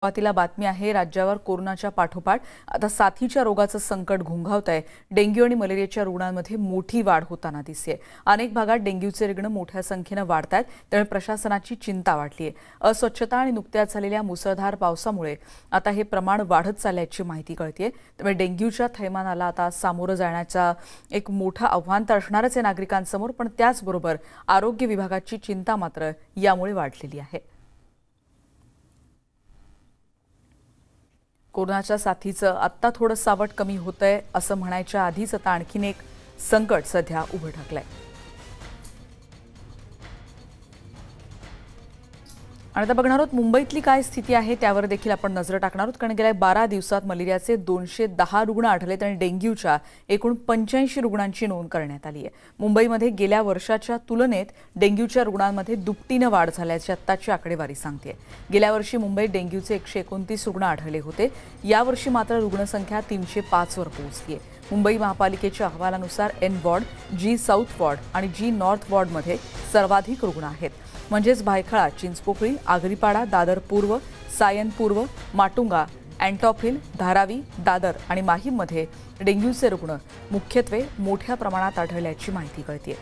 सुरुवातीला बातमी आहे राज्यावर कोरोनाच्या पाठोपाठ आता साथीच्या रोगाचं संकट घुंघावतंय। डेंग्यू आणि मलेरियाच्या रुग्णांमध्ये मोठी वाढ होताना दिसते। अनेक भागात डेंग्यूचे रुग्ण मोठ्या संख्येने वाढतात, त्यामुळे प्रशासनाची चिंता वाढली आहे। अस्वच्छता आणि नुकत्याच झालेल्या मुसळधार पावसामुळे आता हे प्रमाण वाढत चालल्याची माहिती कळतेय। त्यामुळे डेंग्यूच्या थैमानाला आता सामोरं जाण्याचा एक मोठं आव्हान तर असणारच आहे नागरिकांसमोर, पण त्याचबरोबर आरोग्य विभागाची चिंता मात्र यामुळे वाढलेली आहे। कोरोनाच्या साथीचं आत्ता थोडं सावट कमी होतंय असं म्हणायच्या आधीच आता आणखीन एक संकट सध्या उभं ठाकलंय। आणि आता बघणार आहोत मुंबईतली काय स्थिती आहे त्यावर देखील आपण नजर टाकणार आहोत, कारण गेल्या 12 दिवसात मलेरियाचे 210 रुग्ण आढळलेत आणि डेंग्यूच्या एकूण 85 रुग्णांची नोंद करण्यात आली आहे। मुंबईमध्ये गेल्या वर्षाच्या तुलनेत डेंग्यूच्या रुग्णांमध्ये दुपटीने वाढ झाल्याची आत्ताची आकडेवारी सांगते। गेल्या वर्षी मुंबईत डेंग्यूचे 129 रुग्ण आढळले होते, यावर्षी मात्र रुग्णसंख्या 305 वर पोहोचली आहे। मुंबई महापालिकेच्या अहवालानुसार एन वॉर्ड, जी साऊथ वॉर्ड आणि जी नॉर्थ वॉर्डमध्ये सर्वाधिक रुग्ण आहेत। म्हणजेच भायखळा, चिंचपोकळी, आगरीपाडा, दादर पूर्व, सायन पूर्व, माटुंगा, अँटॉप हिल, धारावी, दादर आणि माहीममध्ये डेंग्यूचे रुग्ण मुख्यत्वे मोठ्या प्रमाणात आढळल्याची माहिती कळतेय।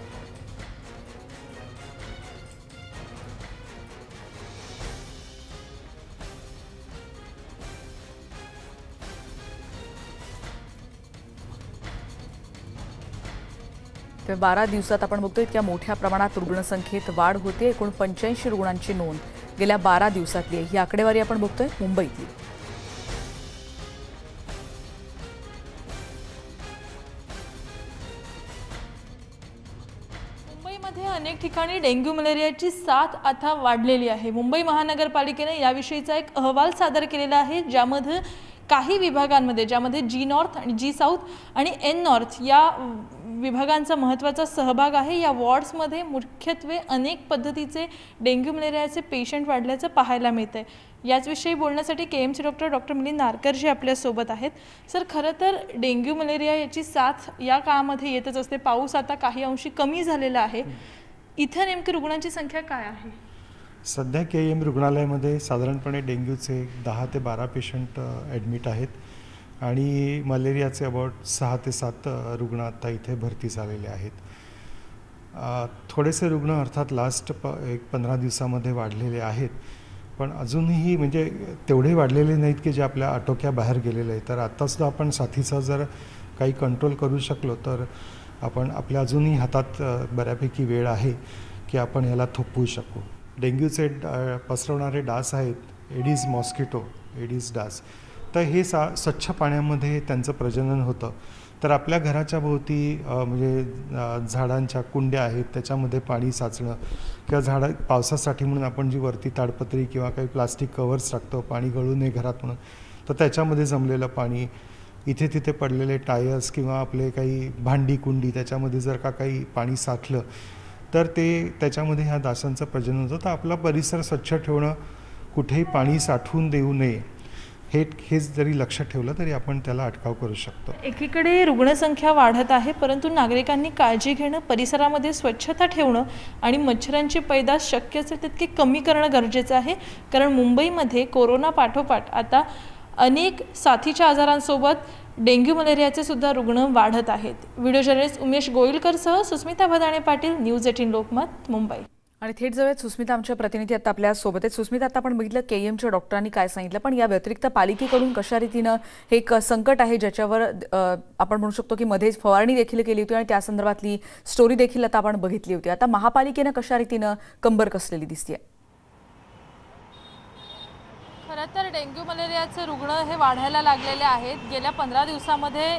तर 12 दिवसात आपण बघतोय इतक्या मोठ्या प्रमाणात रुग्णसंख्येत वाढ होते। एकूण 85 रुग्णांची नोंद गेल्या 12 दिवसातली ही आकडेवारी आपण बघतोय मुंबईतली। मुंबईमध्ये अनेक ठिकाणी डेंग्यू मलेरियाची साथ आता वाढलेली आहे। मुंबई महानगरपालिकेने याविषयीचा एक अहवाल सादर केलेला आहे, ज्यामध्ये काही विभागांमध्ये, ज्यामध्ये जी नॉर्थ आणि जी साऊथ आणि एन नॉर्थ या विभागांचा महत्त्वाचा सहभाग आहे। या वॉर्ड्समध्ये मुख्यत्वे अनेक पद्धतीचे डेंग्यू मलेरियाचे पेशंट वाढल्याचं पाहायला मिळतंय। याचविषयी बोलण्यासाठी केएमसी डॉक्टर मिलिंद नारकर जी आपल्यासोबत आहेत। सर, खरं तर डेंग्यू मलेरिया याची साथ या काळामध्ये येतच असते। पाऊस आता काही अंशी कमी झालेला आहे, इथे नेमकी रुग्णांची संख्या काय आहे? सध्या केएम रुग्णालयामध्ये साधारणपणे डेंग्यूचे 10 ते 12 पेशंट ॲडमिट आहेत आणि मलेरियाचे अबाउट 6 ते 7 रुग्ण आता इथे भरती झालेले आहेत। थोडेसे रुग्ण अर्थात लास्ट एक 15 दिवसामध्ये वाढलेले आहेत, पण अजूनही म्हणजे तेवढे वाढलेले नाहीत की जे आपल्या आटोक्याबाहेर गेलेले आहेत। तर आत्तासुद्धा आपण साथीचा जर काही कंट्रोल करू शकलो तर आपण आपल्या अजूनही हातात बऱ्यापैकी वेळ आहे की आपण ह्याला थोपवू शकू। डेंग्यूचे पसरवणारे डास आहेत एडिस मॉस्किटो, एडिस डास, तर हे स्वच्छ पाण्यामध्ये त्यांचं प्रजनन होतं। तर आपल्या घराच्या भोवती म्हणजे झाडांच्या कुंड्या आहेत त्याच्यामध्ये पाणी साचणं किंवा पावसासाठी म्हणून आपण जी वरती ताडपत्री किंवा काही प्लास्टिक कव्हर्स टाकतो पाणी गळू नये घरात म्हणून, तर त्याच्यामध्ये जमलेलं पाणी, इथे तिथे पडलेले टायर्स किंवा आपले काही भांडी कुंडी त्याच्यामध्ये जर का काही पाणी साठलं तर ते त्याच्यामध्ये ह्या डासांचं प्रजनन होतं। तर आपला परिसर स्वच्छ ठेवणं, कुठेही पाणी साठवून देऊ नये हे जरी लक्ष ठेवलं तरी आपण त्याला अटकाव करू शकतो। एकीकडे रुग्णसंख्या वाढत आहे, परंतु नागरिकांनी काळजी घेणं, परिसरामध्ये स्वच्छता ठेवणं आणि मच्छरांची पैदास शक्य असेल तितकी कमी करणं गरजेचं आहे। कारण मुंबईमध्ये कोरोना पाठोपाठ आता अनेक साथीच्या आजारांसोबत डेंग्यू मलेरियाचे सुद्धा रुग्ण वाढत आहेत। व्हिडिओ जर्नलिस्ट उमेश गोयलकरसह सुस्मिता भदाणे पाटील, न्यूज 18 लोकमत, मुंबई। आणि थेट जाऊयात सुस्मिता, आमच्या प्रतिनिधी आता आपल्या सोबत आहेत। सुस्मिता, आता आपण बघितलं केएमच्या डॉक्टरांनी काय सांगितलं, पण या व्यतिरिक्त पालिकेकडून कशा रीतीनं हे एक संकट आहे ज्याच्यावर आपण म्हणू शकतो की मध्येच फवारणी देखील केली होती आणि त्या संदर्भातली स्टोरी देखील आता आपण बघितली होती। आता महापालिकेनं कशा रीतीनं कंबर कसलेली दिसतेय? खरं तर डेंग्यू मलेरियाचे रुग्ण हे वाढायला लागलेले आहेत। गेल्या 15 दिवसामध्ये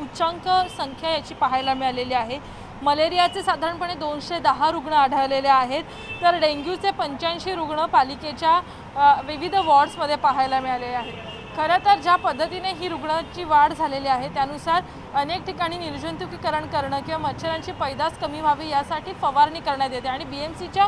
उच्चांक संख्या याची पाहायला मिळालेली आहे। मलेरियाचे साधारणपणे 210 रुग्ण आढळलेले आहेत, तर डेंग्यूचे 85 रुग्ण पालिकेच्या विविध वॉर्ड्समध्ये पाहायला मिळालेले आहेत। खरं तर ज्या पद्धतीने ही रुग्णांची वाढ झालेली आहे त्यानुसार अनेक ठिकाणी निर्जंतुकीकरण करणं किंवा मच्छरांची पैदास कमी व्हावी यासाठी फवारणी करण्यात येते आणि बीएमसीच्या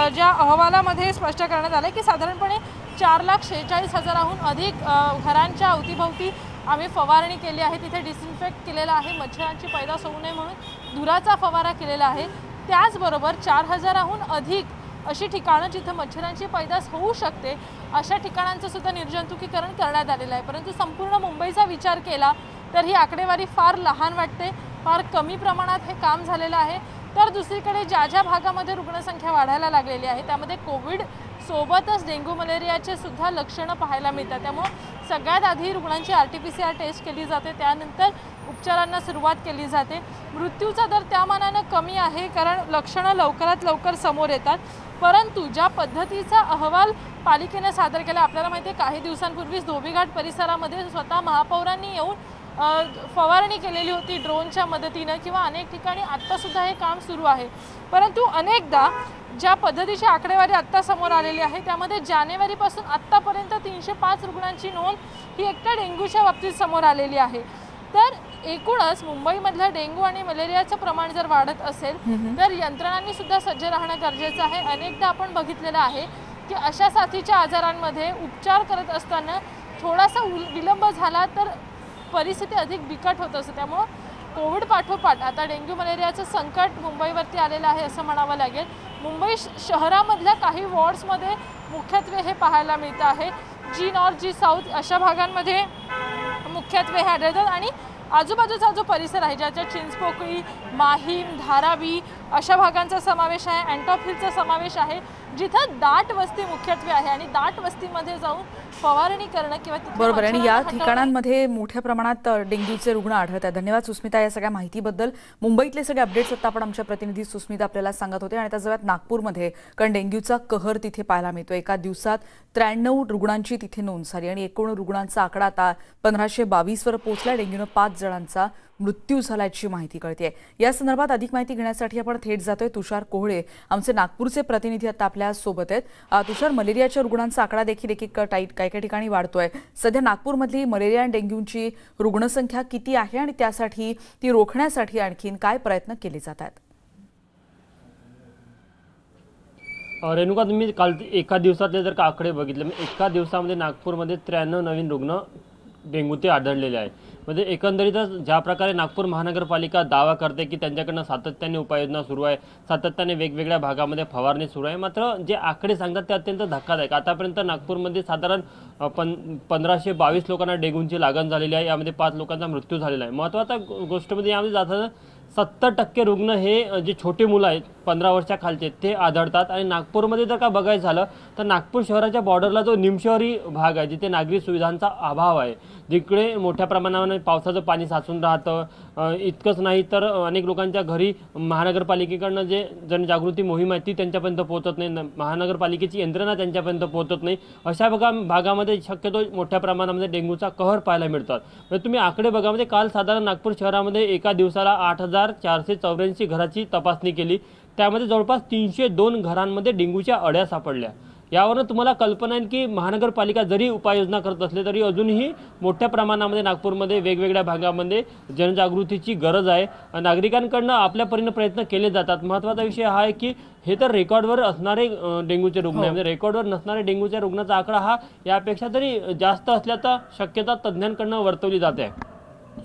ज्या अहवालामध्ये स्पष्ट करण्यात आलं की साधारणपणे 4,46,000हून अधिक घरांच्या अवतीभवती आम्ही फवारणी केली आहे। तिथे डिसइन्फेक्ट केलेला आहे, मच्छरांची पैदास होऊ नये म्हणून धुराचा फवारा केलेला आहे। त्याचबरोबर 4,000हून अधिक अशी ठिकाणं जिथे मच्छरांची पैदास होऊ शकते अशा ठिकाणांचं सुद्धा निर्जंतुकीकरण करण्यात आलेलं आहे। परंतु संपूर्ण मुंबईचा विचार केला तर ही आकडेवारी फार लहान वाटते, फार कमी प्रमाणात हे काम झालेलं आहे। तर दुसरीकडे ज्या ज्या भागामध्ये रुग्णसंख्या वाढायला लागलेली आहे त्यामध्ये कोविड सोबतच डेंग्यू मलेरियाचे सुद्धा लक्षणं पाहायला मिळतात। त्यामुळे सगळ्यात आधी रुग्णांची RT-PCR टेस्ट केली जाते, त्यानंतर उपचारांना सुरुवात केली जाते। मृत्यूचा दर त्या मानाने कमी आहे कारण लक्षणं लवकरात लवकर समोर येतात। परंतु ज्या पद्धतीचा अहवाल पालिकेने सादर केला, आपल्याला माहिती आहे काही दिवसांपूर्वीच धोबीघाट परिसरामध्ये स्वतः महापौरांनी येऊन फवारणी केलेली होती ड्रोनच्या मदतीने किंवा अनेक ठिकाणी आत्ता सुद्धा हे काम सुरू आहे। परंतु अनेकदा ज्या पद्धतीची आकडेवारी आत्ता समोर आलेली आहे त्यामध्ये जानेवारीपासून आत्तापर्यंत 305 रुग्णांची नोंद ही एकट्या डेंग्यूच्या बाबतीत समोर आलेली आहे। तर एकूणच मुंबईमधल्या डेंग्यू आणि मलेरियाचं प्रमाण जर वाढत असेल तर यंत्रणांनी सुद्धा सज्ज राहणं गरजेचं आहे। अनेकदा आपण बघितलेलं आहे की अशा साथीच्या आजारांमध्ये उपचार करत असताना थोडासा विलंब झाला तर परिस्थिती अधिक बिकट होत असते। त्यामुळे कोविड पाठोपाठ आता डेंग्यू मलेरियाचं संकट मुंबईवरती आलेलं आहे असं म्हणावं लागेल। मुंबई शहरामधल्या काही वॉर्ड्समध्ये मुख्यत्वे हे पाहायला मिळतं आहे। जी नॉर्थ, जी साऊथ अशा भागांमध्ये मुख्यत्वे हे आढळतात आणि आजूबाजूचा जो परिसर आहे ज्याच्यात चिंचपोकळी, माहीम, धारावी अशा भागांचा समावेश आहे, अँटॉप हिलचा समावेश आहे, जिथं दाट वस्ती मुख्यत्वे आहे आणि दाट वस्तीमध्ये जाऊन फवारणी करणं किंवा बरोबर आणि या ठिकाणांमध्ये मोठ्या प्रमाणात डेंग्यूचे रुग्ण आढळत आहेत। धन्यवाद सुस्मिता या सगळ्या माहितीबद्दल। मुंबईतले सगळे अपडेट्स आता आपण आमच्या प्रतिनिधी सुस्मिता आपल्याला सांगत होते आणि त्या जवळ नागपूरमध्ये कारण डेंग्यूचा कहर तिथे पाहायला मिळतो। एका दिवसात 93 रुग्णांची तिथे नोंद झाली आणि एकूण रुग्णांचा आकडा आता 1522 वर पोहोचला। डेंग्यूने 5 जणांचा मृत्यू झाल्याची माहिती कळते। या संदर्भात अधिक माहिती घेण्यासाठी आपण थेट जातोय। तुषार कोहळे आमचे नागपूरचे प्रतिनिधी आता आपल्या सोबत आहेत। तुषार, मलेरियाच्या रुग्णांचा आकडा देखील काही ठिकाणी वाढतोय। सध्या नागपूरमधली मलेरिया आणि डेंग्यूची रुग्णसंख्या किती आहे आणि त्यासाठी ती रोखण्यासाठी आणखीन काय प्रयत्न केले जात आहेत? रेणुका, तुम्ही काल एका दिवसातले जर का आकडे बघितले, एका दिवसामध्ये नागपूरमध्ये 93 नवीन रुग्ण डेंग्यूचे आढळलेले आहे। म्हणजे एकंदरीतच ज्या प्रकारे नागपूर महानगरपालिका दावा करते की त्यांच्याकडनं सातत्याने उपाययोजना सुरू आहे, सातत्याने वेगवेगळ्या भागामध्ये फवारणी सुरू आहे, मात्र जे आकडे सांगतात ते अत्यंत धक्कादायक। आतापर्यंत नागपूरमध्ये साधारण 1522 लोकांना डेंग्यूची लागण झालेली आहे, यामध्ये 5 लोकांचा मृत्यू झालेला आहे। महत्त्वाचा गोष्ट म्हणजे यामध्ये जाताना 70% रुग्ण हे जे छोटे मुलं आहेत 15 वर्षाखालचे ते आढळतात। आणि नागपूरमध्ये जर का बघायचं झालं तर नागपूर शहराच्या बॉर्डरला जो निमशहरी भाग आहे जिथे नागरी सुविधांचा अभाव आहे, जिकडे मोठ्या प्रमाणावर पावसाचं पाणी साचून राहतं, इतकंच नाही तर अनेक लोकांच्या घरी महानगरपालिकेकडनं जे जनजागृती मोहीम आहे ती त्यांच्यापर्यंत पोहोचत नाही, महानगरपालिकेची यंत्रणा त्यांच्यापर्यंत पोहोचत नाही, अशा भागामध्ये शक्यतो मोठ्या प्रमाणामध्ये डेंग्यूचा कहर पाहायला मिळतात। म्हणजे तुम्ही आकडे बघा, म्हणजे काल साधारण नागपूर शहरामध्ये एका दिवसाला 8484 घराची तपासणी केली, त्यामध्ये जवळपास 302 घरांमध्ये डेंग्यूच्या अळ्या सापडल्या। यावरून तुम्हाला कल्पना आहे की महानगरपालिका जरी उपाययोजना करत असले तरी अजूनही मोठ्या प्रमाणामध्ये नागपूरमध्ये वेगवेगळ्या भागामध्ये जनजागृतीची गरज आहे। नागरिकांकडून आपल्या परीने प्रयत्न केले जातात। महत्त्वाचा विषय हा आहे की हे तर रेकॉर्डवर असणारे डेंग्यूचे रुग्ण आहे, म्हणजे रेकॉर्डवर नसणारे डेंग्यूच्या रुग्णाचा आकडा हा यापेक्षा तरी जास्त असल्याचा शक्यता तज्ज्ञांकडून वर्तवली जाते।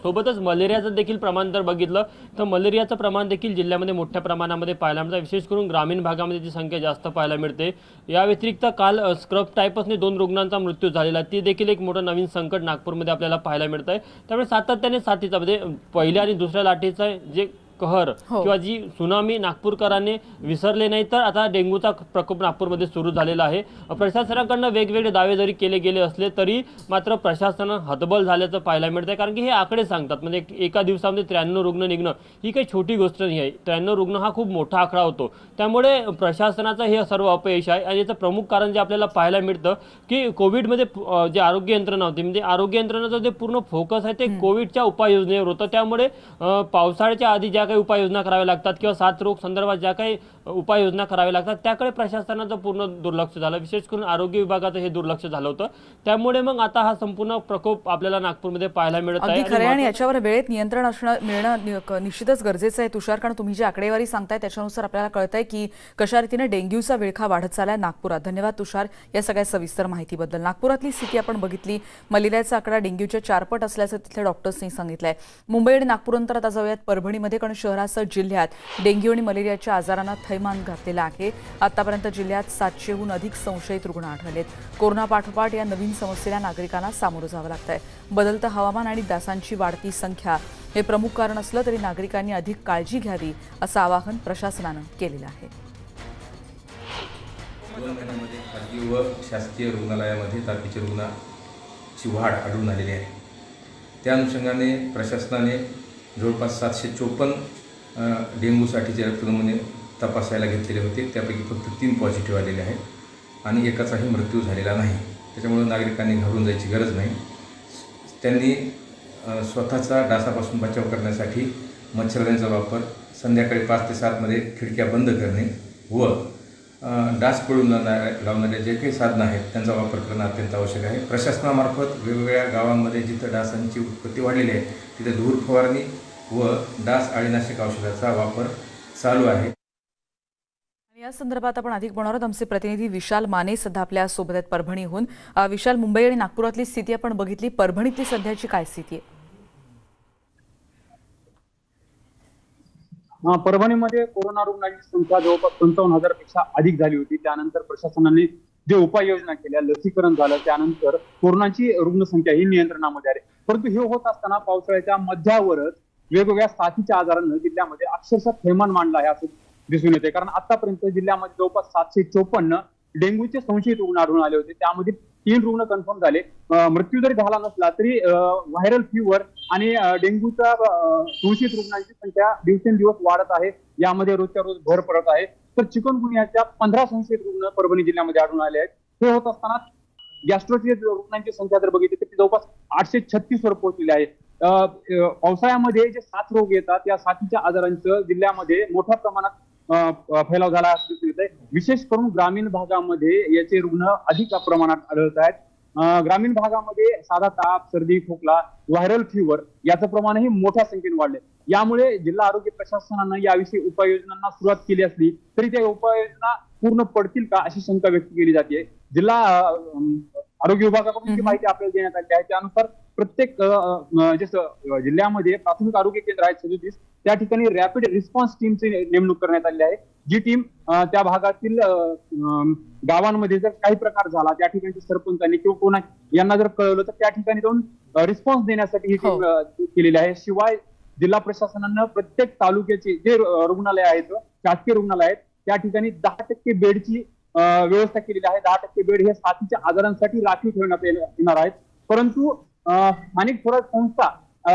सोबतच मलेरियाचं देखील प्रमाण जर बघितलं तर मलेरियाचं प्रमाण देखील जिल्ह्यामध्ये मोठ्या प्रमाणामध्ये पाहायला मिळतं, विशेष करून ग्रामीण भागामध्ये ती संख्या जास्त पाहायला मिळते। या व्यतिरिक्त काल स्क्रब टायफसने 2 रुग्णांचा मृत्यू झालेला आहे, ती देखील एक मोठं नवीन संकट नागपूरमध्ये आपल्याला पाहायला मिळतं आहे। त्यामुळे सातत्याने साथीचा म्हणजे पहिल्या आणि दुसऱ्या लाटेचा जे कहर किंवा जी सुनामी नागपूरकरांनी विसरले नाही, तर आता डेंग्यूचा प्रकोप नागपूरमध्ये सुरू झालेला आहे। प्रशासनाकडून वेगवेगळे दावे जरी केले गेले असले तरी मात्र प्रशासन हतबल झाल्याचं पाहायला मिळतंय, कारण की हे आकडे सांगतात म्हणजे एका दिवसामध्ये 93 रुग्ण निघणं ही काही छोटी गोष्ट नाही आहे। 93 रुग्ण हा खूप मोठा आकडा होतो, त्यामुळे प्रशासनाचं हे सर्व अपयश आहे। आणि याचं प्रमुख कारण जे आपल्याला पाहायला मिळतं की कोविडमध्ये जे आरोग्य यंत्रणा होती, म्हणजे आरोग्य यंत्रणेचं जे पूर्ण फोकस आहे ते कोविडच्या उपाययोजनेवर होतं। त्यामुळे पावसाळ्याच्या आधी ज्या काही उपाययोजना कराव्या लागतात किंवा साथरोग संदर्भात ज्या काही उपाययोजना कराव्या लागतात त्याकडे प्रशासनाचं पूर्ण दुर्लक्ष झालं, विशेष करून आरोग्य विभागाचं हे दुर्लक्ष झालं होतं। त्यामुळे मग आता हा संपूर्ण प्रकोप आपल्याला नागपूरमध्ये पाहायला मिळत आहे। अगदी खरं आणि याच्यावर वेळेत नियंत्रण मिळणं निश्चितच गरजेचं आहे तुषार, कारण तुम्ही जी आकडेवारी सांगताय त्याच्यानुसार आपल्याला कळतंय की कशा रीतीने डेंग्यूचा विळखा वाढत चाललाय नागपुरात। धन्यवाद तुषार या सगळ्या सविस्तर माहितीबद्दल। नागपुरातली स्थिती आपण बघितली, मलेरियाचा आकडा डेंग्यूच्या 4 पट असल्याचं तिथले डॉक्टर्सनी सांगितलंय। मुंबई आणि नागपूर नंतर आता जाऊयात परभणीमध्ये, कारण शहरासह जिल्ह्यात डेंग्यू आणि मलेरियाच्या आजारांना थैमान घातलेलं आहे। आतापर्यंत जिल्ह्यात 700हून अधिक संशयित रुग्ण आढळलेत। कोरोना पाठोपाठ या नवीन समस्येला नागरिकांना सामोरं जावं लागतंय। बदलतं हवामान आणि डासांची वाढती संख्या हे प्रमुख कारण असलं तरी नागरिकांनी अधिक काळजी घ्यावी असं आवाहन प्रशासनानं केलेलं आहे। 2 महिन्यांमध्ये खासगी व शासकीय रुग्णालयामध्ये तापीचे रुग्णाची वाढ आढळून आलेली आहे। त्या अनुषंगाने प्रशासनाने जवळपास 754 डेंग्यूसाठीचे रक्तनमुने तपासायला घेतलेले होते। त्यापैकी फक्त 3 पॉझिटिव्ह आलेले आहेत आणि एकाचाही मृत्यू झालेला नाही। त्याच्यामुळे नागरिकांनी घाबरून जायची गरज नाही। त्यांनी स्वतःचा डासापासून बचाव करण्यासाठी मच्छरदाणीचा वापर, संध्याकाळी 5 ते 7 मध्ये खिडक्या बंद करणे व डास पळून लावणारे जे काही साधनं आहेत त्यांचा वापर करणं अत्यंत आवश्यक आहे। प्रशासनामार्फत वेगवेगळ्या गावांमध्ये जिथं डासांची उत्पत्ती वाढलेली आहे तिथे धूर फवारणी व डास अळीनाशक औषधाचा वापर चालू आहे। या संदर्भात आपण अधिक बोलणार आहोत। आमचे प्रतिनिधी विशाल माने सध्या आपल्या सोबत आहेत परभणीहून। विशाल, मुंबई आणि नागपुरातली स्थिती आपण बघितली, परभणीतली सध्याची काय स्थिती आहे? परभणीमध्ये कोरोना रुग्णांची संख्या जवळपास 55,000 पेक्षा अधिक झाली होती। त्यानंतर प्रशासनाने जे उपाययोजना केल्या, लसीकरण झालं, त्यानंतर कोरोनाची रुग्णसंख्या ही नियंत्रणामध्ये आली। परंतु हे होत असताना पावसाळ्याच्या मध्यावरच वेगवेगळ्या साथीच्या आजारांना जिल्ह्यामध्ये अक्षरशः थैमान मांडला आहे असं दिसून येते। कारण आतापर्यंत जिल्ह्यामध्ये जवळपास 754 डेंग्यूचे संशयित रुग्ण आढळून आले होते। त्यामध्ये 3 रुग्ण कन्फर्म झाले। मृत्यू जरी झाला नसला तरी व्हायरल फीवर आणि डेंग्यूचा संशयित रुग्णांची संख्या दिवसेंदिवस वाढत आहे। यामध्ये रोजच्या रोज भर पडत आहे। तर चिकनगुनियाच्या 15 संशयित रुग्ण परभणी जिल्ह्यामध्ये आढळून आले आहेत। हे होत असताना गॅस्ट्रोची रुग्णांची संख्या जर बघितली तर ती जवळपास 836 वर पोहोचलेली आहे। पावसाळ्यामध्ये जे साथ रोग येतात या साथीच्या आजारांचं जिल्ह्यामध्ये मोठ्या प्रमाणात फैलाव झाला असं दिसून येत आहे। विशेष करून ग्रामीण भागामध्ये याचे रुग्ण अधिक प्रमाणात आढळत आहेत। ग्रामीण भागामध्ये साधा ताप, सर्दी, खोकला, व्हायरल फीवर याचं प्रमाणही मोठ्या संख्येने वाढले। यामुळे जिल्हा आरोग्य प्रशासनानं याविषयी उपाययोजनांना सुरुवात केली असली तरी त्या उपाययोजना पूर्ण पडतील का अशी शंका व्यक्त केली जाते। जिल्हा आरोग्य विभागाकडून जी माहिती आपल्याला देण्यात आली आहे त्यानुसार प्रत्येक जिल्ह्यामध्ये प्राथमिक आरोग्य केंद्र आहेत 37 त्या ठिकाणी रॅपिड रिस्पॉन्स टीमची नेमणूक करण्यात आली आहे। जी टीम त्या भागातील गावांमध्ये जर काही प्रकार झाला त्या ठिकाणी सरपंचांनी किंवा कोणा यांना जर कळवलं तर त्या ठिकाणी जाऊन रिस्पॉन्स देण्यासाठी ही टीम केलेली आहे। शिवाय जिल्हा प्रशासनानं प्रत्येक तालुक्याचे जे रुग्णालय आहेत, शासकीय रुग्णालय आहेत त्या ठिकाणी 10% बेडची व्यवस्था केलेली आहे। 10% बेड हे साथीच्या आजारांसाठी राखीव ठेवण्यात येणार आहेत। परंतु स्थानिक स्वराज्य संस्था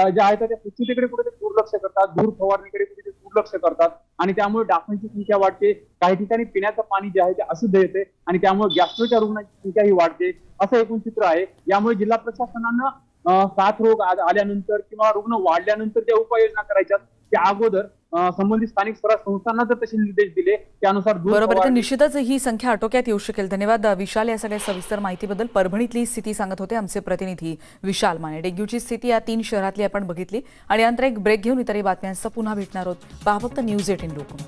ज्या आहेत त्या स्वच्छतेकडे कुठेतरी दुर्लक्ष करतात, धूर फवारणीकडे कुठेतरी दुर्लक्ष करतात आणि त्यामुळे डासांची संख्या वाढते। काही ठिकाणी पिण्याचं पाणी जे आहे ते अशुद्ध येते आणि त्यामुळे गॅस्ट्रोच्या रुग्णांची संख्या ही वाढते असं एकूण चित्र आहे। यामुळे जिल्हा प्रशासनानं साथ रोग आल्यानंतर किंवा रुग्ण वाढल्यानंतर ज्या उपाययोजना करायच्या त्या अगोदर संबंधित स्थानिक स्वराज्य संस्थांना जर तसे निर्देश दिले त्यानुसार बरोबर तर निश्चितच ही संख्या आटोक्यात येऊ शकेल। धन्यवाद विशाल या सगळ्या सविस्तर माहितीबद्दल। परभणीतली स्थिती सांगत होते आमचे प्रतिनिधी विशाल माने। डेंग्यूची स्थिती या 3 शहरातली आपण बघितली आणि नंतर एक ब्रेक घेऊन इतरही बातम्यांचा पुन्हा भेटणार आहोत। पहा फक्त न्यूज 18 लोकमत।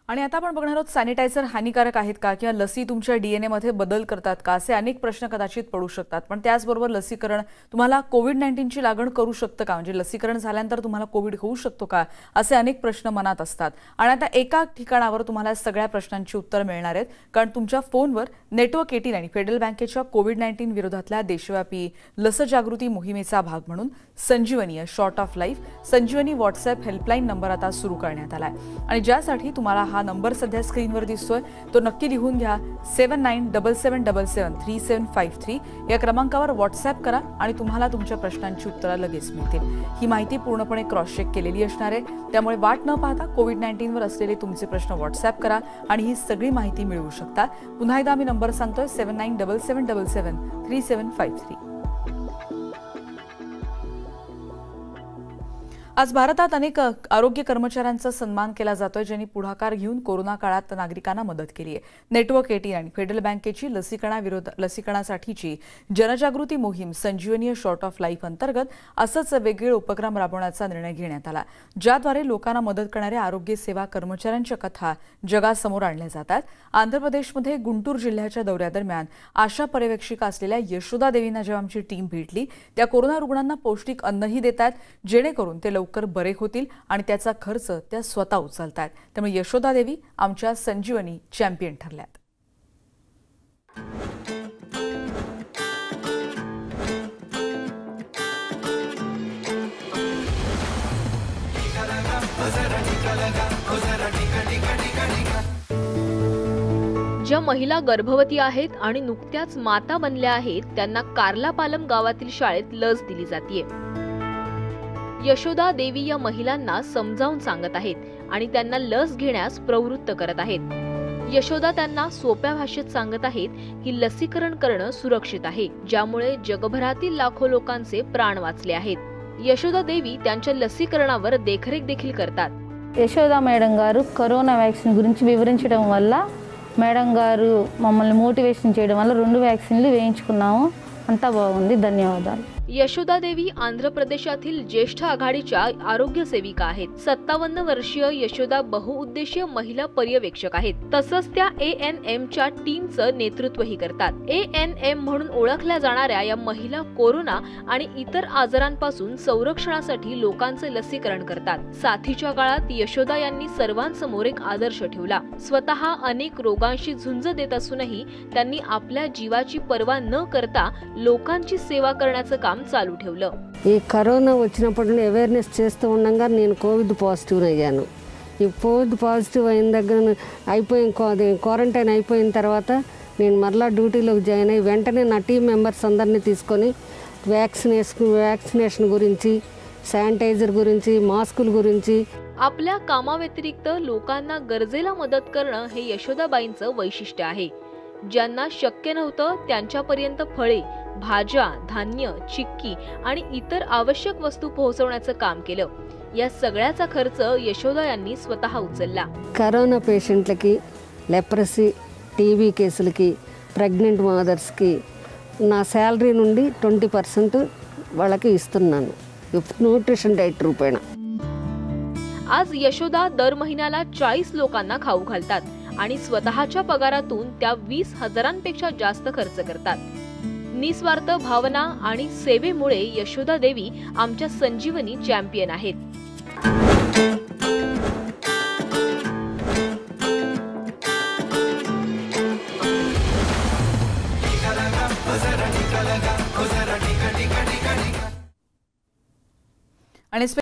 आणि आता आपण बघणार आहोत सॅनिटायझर हानिकारक आहेत का किंवा लसी तुमच्या डीएनए मध्ये बदल करतात का असे अनेक प्रश्न कदाचित पडू शकतात। पण त्याचबरोबर लसीकरण तुम्हाला कोविड-19ची लागण करू शकतं का, म्हणजे लसीकरण झाल्यानंतर तुम्हाला कोविड होऊ शकतो का असे अनेक प्रश्न मनात असतात। आणि आता एका ठिकाणावर तुम्हाला सगळ्या प्रश्नांची उत्तर मिळणार आहेत कारण तुमच्या फोनवर नेटवर्क 18 आणि फेडरल बँकेच्या कोविड-19 विरोधातल्या देशव्यापी लसजागृती मोहिमेचा भाग म्हणून Sanjeevani shot of life Sanjeevani WhatsApp helpline number आता सुरू करण्यात आलाय आणि ज्यासाठी तुम्हाला हा नंबर सध्या स्क्रीनवर दिसतोय तो नक्की लिहून घ्या। 7977773753 या क्रमांकावर व्हॉट्सअप करा आणि तुम्हाला तुमच्या प्रश्नांची उत्तरं लगेच मिळतील। ही माहिती पूर्णपणे क्रॉस चेक केलेली असणार आहे त्यामुळे वाट न पाहता कोविड-19 वर असलेले तुमचे प्रश्न व्हॉट्सअप करा आणि ही सगळी माहिती मिळवू शकता। पुन्हा एकदा मी नंबर सांगतोय 7977773753। आज भारतात अनेक आरोग्य कर्मचाऱ्यांचा सन्मान केला जातोय ज्यांनी पुढाकार घेऊन कोरोना काळात नागरिकांना मदत केली आहे. नेटवर्क 18 आणि फेडरल बँकेची लसीकरणासाठीची जनजागृती मोहीम संजीवनी शॉर्ट ऑफ लाईफ अंतर्गत असंच वेगवेगळे उपक्रम राबवण्याचा निर्णय घेण्यात आला, ज्याद्वारे लोकांना मदत करणाऱ्या आरोग्य सेवा कर्मचाऱ्यांच्या कथा जगासमोर आणल्या जातात. आंध्र प्रदेशमध्ये गुंटूर जिल्ह्याच्या दौऱ्यादरम्यान आशा पर्यवेक्षिका असलेल्या यशोदा देवींना जेव्हा आमची टीम भेटली, त्या कोरोना रुग्णांना पौष्टिक अन्नही देतात जेणेकरून ते लवकर बरे होतील आणि त्याचा खर्च त्या स्वतः उचलतात. त्यामुळे यशोदा देवी आमच्या संजीवनी चॅम्पियन ठरल्यात. ज्या महिला गर्भवती आहेत आणि नुकत्याच माता बनल्या आहेत त्यांना कार्लापालम गावातील शाळेत लस दिली जाते. यशोदा देवी या महिलांना समजावून सांगत आहेत आणि त्यांना लस घेण्यास प्रवृत्त करत आहेत. यशोदा त्यांना सोप्या भाषेत सांगत आहेत की लसीकरण करणं सुरक्षित आहे, ज्यामुळे जगभरातील लाखो लोकांचे प्राण वाचले आहेत. यशोदा देवी त्यांच्या लसीकरणावर देखरेख देखील करतात. యశోద మేడం గారు కరోనా వ్యాక్సిన్ గురించి వివరించడం వల్ల మేడం గారు మమ్మల్ని మోటివేషన్ చేయడం వల్ల 2 వ్యాక్సిన్లు వేయించుకున్నాము. అంతా బాగుంది. ధన్యవాదాలు. यशोदा देवी आंध्र प्रदेशातील ज्येष्ठ आघाडीच्या आरोग्य सेविका आहेत. 57 वर्षीय यशोदा बहुउद्देशीय महिला पर्यवेक्षक आहेत. तसंच त्या ANM च्या टीमचं नेतृत्वही करतात. ANM म्हणून ओळखल्या जाणाऱ्या या महिला कोरोना आणि इतर आजारांपासून संरक्षणासाठी लोकांचे लसीकरण करतात. साथीच्या काळात यशोदा यांनी सर्वांसमोर एक आदर्श ठेवला. स्वतः अनेक रोगांशी झुंज देत असूनही त्यांनी आपल्या जीवाची पर्वा न करता लोकांची सेवा करण्याचं काम चालू ठेवलं. ఈ కరోనా వచ్చినప్పుడు అవేర్నెస్ చేస్తూ ఉండగా నేను కోవిడ్ పాజిటివ్ అయ్యాను. ఈ కోవిడ్ పాజిటివ్ అయిన దగ్గర క్వారంటైన్ అయిపోయిన తర్వాత నేను మరలా డ్యూటీలోకి జాయిన్ అయ్యి వెంటనే నా టీం మెంబర్స్ అందరినీ తీసుకొని వ్యాక్సినేషన్ గురించి, శానిటైజర్ గురించి, మాస్కుల గురించి आपल्या कामाव्यतिरिक्त लोकांना गरजेला मदत करणं हे यशोदाबाईंचं वैशिष्ट्य आहे. ज्यांना शक्य नव्हतं त्यांच्यापर्यंत फळे, भाज्या, धान्य, चिक्की आणि इतर आवश्यक वस्तू पोहोचवण्याचं काम केलं. या सगळ्याचा खर्च यशोदा यांनी स्वतः उचलला. కరోనా పేషెంట్లకి, లెప్రసీ, టీబీ కేసులకి, ప్రెగ్నెంట్ మదర్స్కి నా శాలరీ నుండి 20% వాళ్ళకి ఇస్తున్నాను, న్యూట్రిషన్ డైట్ రూపేణ. आज यशोदा दर महिन्याला 40 लोकांना खाऊ घालतात आणि स्वतःच्या पगारातून त्या 20,000पेक्षा जास्त खर्च करतात. निस्वार्थ भावना आणि सेवेमुळे यशोदा देवी आमच्या संजीवनी चॅम्पियन आहेत. आणि